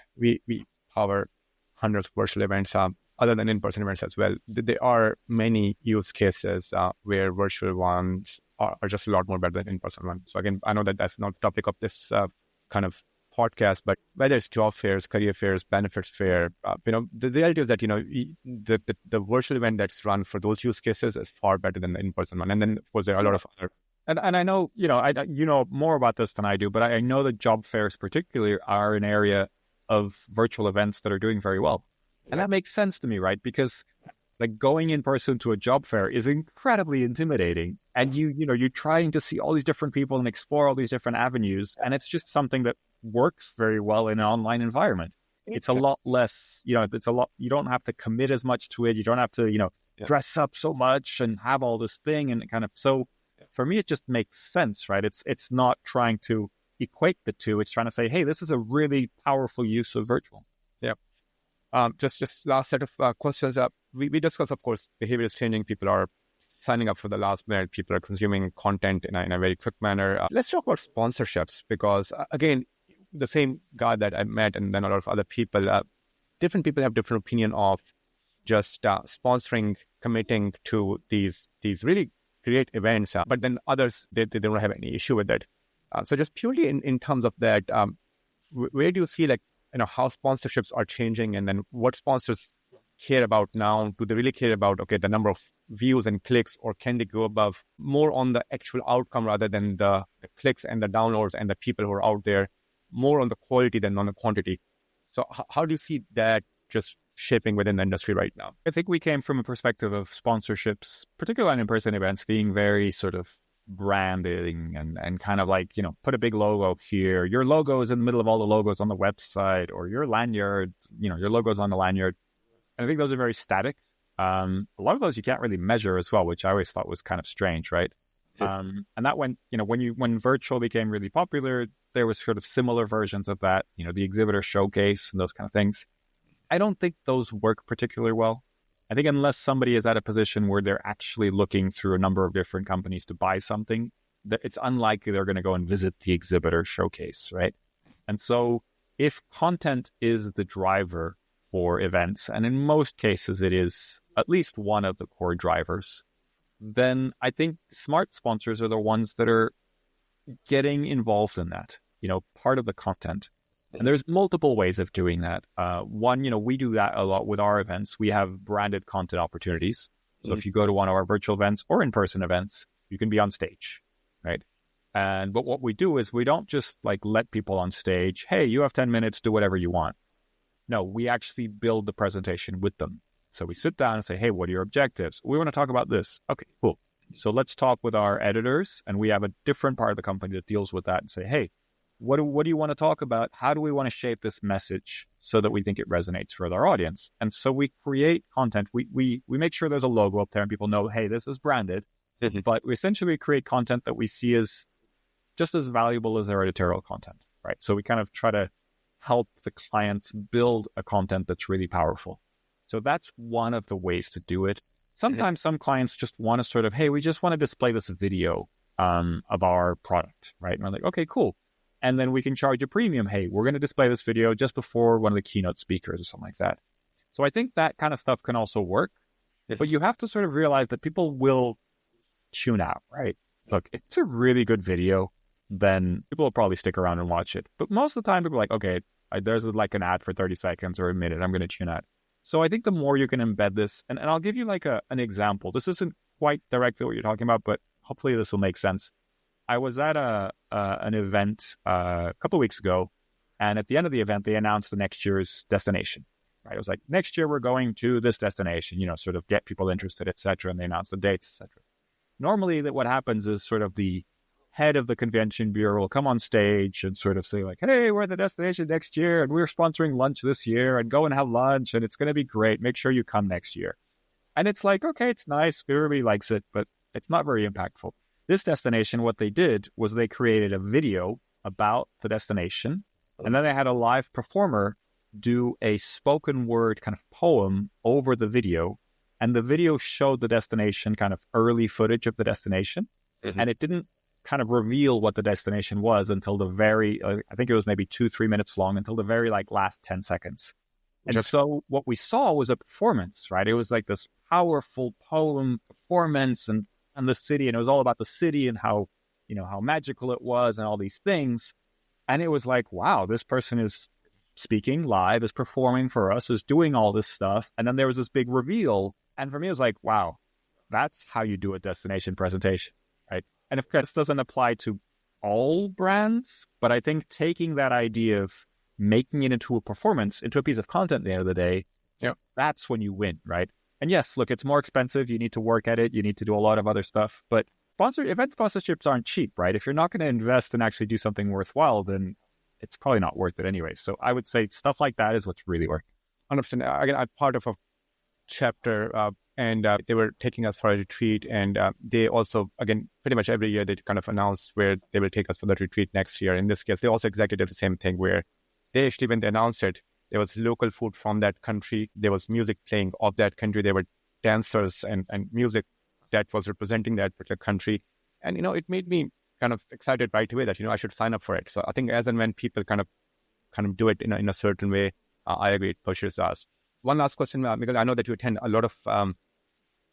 power hundreds of virtual events, other than in-person events as well, there are many use cases where virtual ones are just a lot more better than in-person ones. So again, I know that that's not the topic of this kind of podcast, but whether it's job fairs, career fairs, benefits fair, the reality is that, the virtual event that's run for those use cases is far better than the in-person one. And then, of course, there are a lot of other. And I know, you know more about this than I do, but I know that job fairs particularly are an area of virtual events that are doing very well. And that makes sense to me, right? Because like going in person to a job fair is incredibly intimidating. And you're trying to see all these different people and explore all these different avenues. And it's just something that works very well in an online environment. It's a lot less, you don't have to commit as much to it. You don't have to, dress up so much and have all this thing and kind of, so for me, it just makes sense, right? It's not trying to equate the two. It's trying to say, hey, this is a really powerful use of virtual. Yeah. Just last set of questions. We discussed, of course, behavior is changing. People are signing up for the last minute. People are consuming content in a very quick manner. Let's talk about sponsorships because, again, the same guy that I met and then a lot of other people, different people have different opinion of just sponsoring, committing to these really great events. But then others, they don't have any issue with it. So just purely in terms of that, where do you see how sponsorships are changing and then what sponsors care about now? Do they really care about, the number of views and clicks, or can they go above more on the actual outcome rather than the clicks and the downloads and the people who are out there, more on the quality than on the quantity? So how do you see that just shaping within the industry right now? I think we came from a perspective of sponsorships, particularly on in-person events, being very sort of branding and kind of like, put a big logo here. Your logo is in the middle of all the logos on the website, or your lanyard, your logo's on the lanyard. And I think those are very static. A lot of those you can't really measure as well, which I always thought was kind of strange, right? Yes. And that went, when virtual became really popular, there was sort of similar versions of that, the exhibitor showcase and those kind of things. I don't think those work particularly well. I think unless somebody is at a position where they're actually looking through a number of different companies to buy something, it's unlikely they're going to go and visit the exhibitor showcase, right? And so if content is the driver for events, and in most cases it is at least one of the core drivers, then I think smart sponsors are the ones that are getting involved in that, part of the content. And there's multiple ways of doing that. One, we do that a lot with our events. We have branded content opportunities. So if you go to one of our virtual events or in-person events, you can be on stage, right? But what we do is we don't just let people on stage, hey, you have 10 minutes, do whatever you want. No, we actually build the presentation with them. So we sit down and say, hey, what are your objectives? We want to talk about this. Okay, cool. So let's talk with our editors. And we have a different part of the company that deals with that and say, hey, what do you want to talk about? How do we want to shape this message so that we think it resonates with our audience? And so we create content. We make sure there's a logo up there and people know, hey, this is branded. Mm-hmm. But we essentially create content that we see as just as valuable as our editorial content, right? So we kind of try to help the clients build a content that's really powerful. So that's one of the ways to do it. Sometimes some clients just want to sort of, hey, we just want to display this video of our product, right? And we're like, okay, cool. And then we can charge a premium. Hey, we're going to display this video just before one of the keynote speakers or something like that. So I think that kind of stuff can also work. But you have to sort of realize that people will tune out, right? Look, if it's a really good video, then people will probably stick around and watch it. But most of the time, people are like, okay, there's like an ad for 30 seconds or a minute. I'm going to tune out. So I think the more you can embed this, and I'll give you like an example. This isn't quite directly what you're talking about, but hopefully this will make sense. I was at an event a couple of weeks ago, and at the end of the event, they announced the next year's destination. Right? It was like, next year we're going to this destination, sort of get people interested, etc. And they announced the dates, etc. Normally, what happens is sort of the head of the convention bureau will come on stage and sort of say like, hey, we're at the destination next year and we're sponsoring lunch this year and go and have lunch and it's going to be great. Make sure you come next year. And it's like, okay, it's nice. Everybody likes it, but it's not very impactful. This destination, what they did was they created a video about the destination, and then they had a live performer do a spoken word kind of poem over the video. And the video showed the destination, kind of early footage of the destination. Mm-hmm. And it didn't kind of reveal what the destination was until the very, I think it was maybe 2-3 minutes long, until the very last 10 seconds. And so what we saw was a performance, right? It was like this powerful poem performance and the city, and it was all about the city and how magical it was and all these things. And it was like, wow, this person is speaking live, is performing for us, is doing all this stuff. And then there was this big reveal. And for me, it was like, wow, that's how you do a destination presentation, right? And of course, this doesn't apply to all brands, but I think taking that idea of making it into a performance, into a piece of content at the end of the day, that's when you win, right? And yes, look, it's more expensive. You need to work at it. You need to do a lot of other stuff. But event sponsorships aren't cheap, right? If you're not going to invest and actually do something worthwhile, then it's probably not worth it anyway. So I would say stuff like that is what's really working. 100%. Again, I'm part of a chapter and they were taking us for a retreat. And they also, again, pretty much every year they kind of announce where they will take us for the retreat next year. In this case, they also executed the same thing where they actually, when they announced it, there was local food from that country. There was music playing of that country. There were dancers and music that was representing that particular country. And, it made me kind of excited right away that, I should sign up for it. So I think as and when people kind of do it in a certain way, I agree, it pushes us. One last question, Miguel. I know that you attend a lot of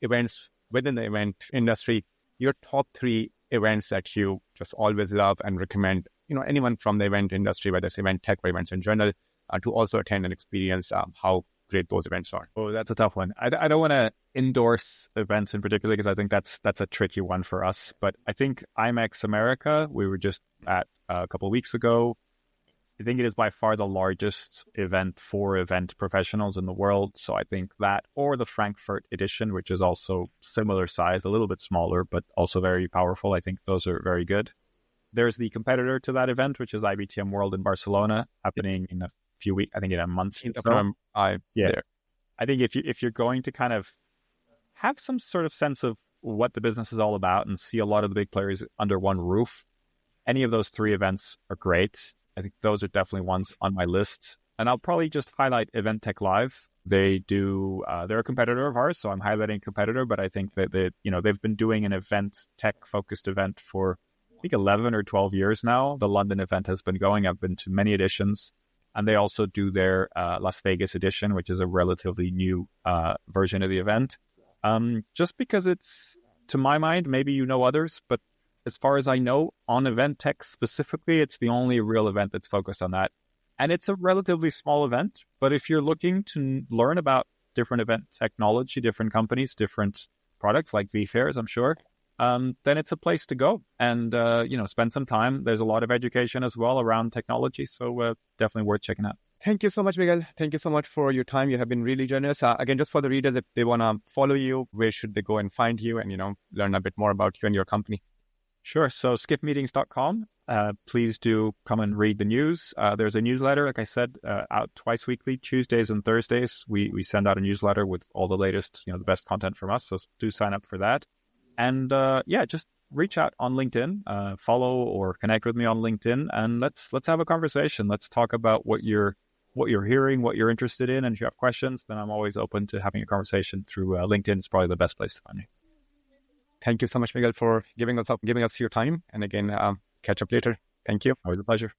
events within the event industry. Your top 3 events that you just always love and recommend, anyone from the event industry, whether it's event tech or events in general, to also attend and experience how great those events are. Oh, that's a tough one. I don't want to endorse events in particular because I think that's a tricky one for us. But I think IMEX America, we were just at a couple of weeks ago. I think it is by far the largest event for event professionals in the world. So I think that, or the Frankfurt edition, which is also similar size, a little bit smaller, but also very powerful. I think those are very good. There's the competitor to that event, which is IBTM World in Barcelona, happening in a few weeks, I think in a month. I think if you're going to kind of have some sort of sense of what the business is all about and see a lot of the big players under one roof, any of those 3 events are great. I think those are definitely ones on my list. And I'll probably just highlight Event Tech Live. They do, they're a competitor of ours, so I'm highlighting competitor, but I think that they've been doing an event tech focused event for, I think, 11 or 12 years now. The London event has been going. I've been to many editions. And they also do their Las Vegas edition, which is a relatively new version of the event. Just because it's, to my mind, maybe others, but as far as I know, on event tech specifically, it's the only real event that's focused on that. And it's a relatively small event, but if you're looking to learn about different event technology, different companies, different products like vFairs, I'm sure, then it's a place to go and, spend some time. There's a lot of education as well around technology, so definitely worth checking out. Thank you so much, Miguel. Thank you so much for your time. You have been really generous. Again, just for the readers, if they want to follow you, where should they go and find you and, learn a bit more about you and your company? Sure. So skiffmeetings.com. Please do come and read the news. There's a newsletter, like I said, out twice weekly, Tuesdays and Thursdays. We send out a newsletter with all the latest, the best content from us. So do sign up for that. And just reach out on LinkedIn, follow or connect with me on LinkedIn, and let's have a conversation. Let's talk about what you're hearing, what you're interested in, and if you have questions, then I'm always open to having a conversation through LinkedIn. It's probably the best place to find me. Thank you so much, Miguel, for giving us your time. And again, catch up later. Thank you. Always a pleasure.